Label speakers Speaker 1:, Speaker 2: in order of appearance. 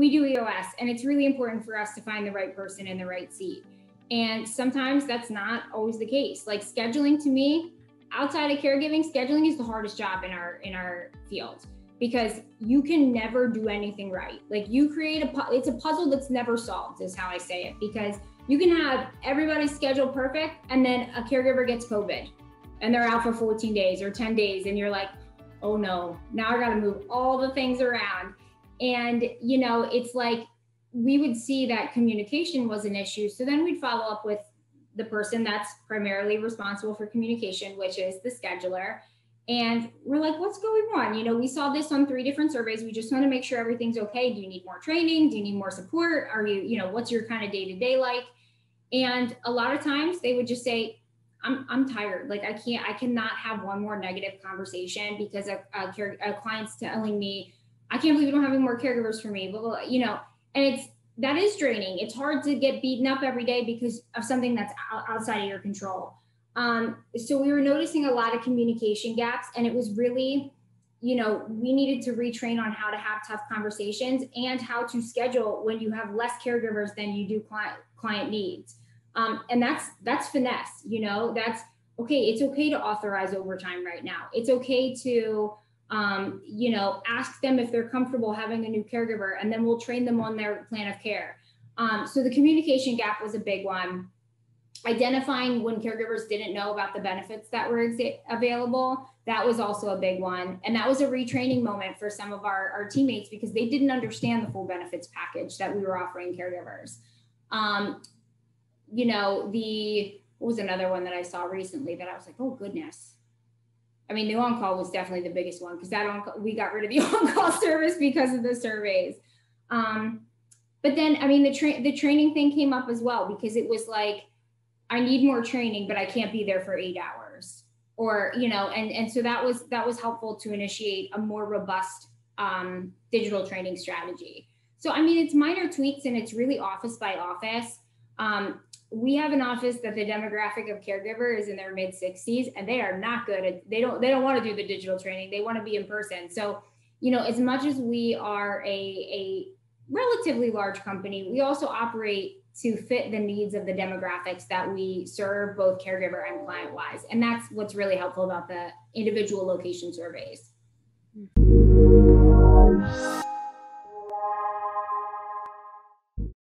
Speaker 1: we do EOS, and it's really important for us to find the right person in the right seat. And sometimes that's not always the case. Like scheduling, to me, outside of caregiving, scheduling is the hardest job in our field, because you can never do anything right. Like you create it's a puzzle that's never solved, is how I say it, because you can have everybody's schedule perfect and then a caregiver gets COVID and they're out for 14 days or 10 days. And you're like, oh no, now I got to move all the things around. And, you know, it's like, we would see that communication was an issue. So then we'd follow up with the person that's primarily responsible for communication, which is the scheduler. And we're like, what's going on? You know, we saw this on 3 different surveys. We just want to make sure everything's okay. Do you need more training? Do you need more support? Are you know, what's your kind of day-to-day like? And a lot of times they would just say, I'm tired. Like I cannot have one more negative conversation because a client's telling me, I can't believe you don't have any more caregivers for me, blah, you know, and that is draining. It's hard to get beaten up every day because of something that's outside of your control. So we were noticing a lot of communication gaps, and it was really, you know, we needed to retrain on how to have tough conversations and how to schedule when you have less caregivers than you do client needs. And that's finesse, you know, that's okay. It's okay to authorize overtime right now. It's okay to, you know, ask them if they're comfortable having a new caregiver, and then we'll train them on their plan of care. So the communication gap was a big one. Identifying when caregivers didn't know about the benefits that were available, that was also a big one. And that was a retraining moment for some of our teammates, because they didn't understand the full benefits package that we were offering caregivers. You know, what was another one that I saw recently that I was like, oh goodness. I mean, the on-call was definitely the biggest one, because we got rid of the on-call service because of the surveys. But then, I mean, the training thing came up as well, because it was like, I need more training, but I can't be there for 8 hours, or, you know, and so that was helpful to initiate a more robust digital training strategy. So, I mean, it's minor tweaks, and it's really office by office. We have an office that the demographic of caregiver is in their mid 60s, and they are not good at, they don't want to do the digital training. They want to be in person. So, you know, as much as we are a relatively large company, we also operate to fit the needs of the demographics that we serve, both caregiver and client wise. And that's what's really helpful about the individual location surveys.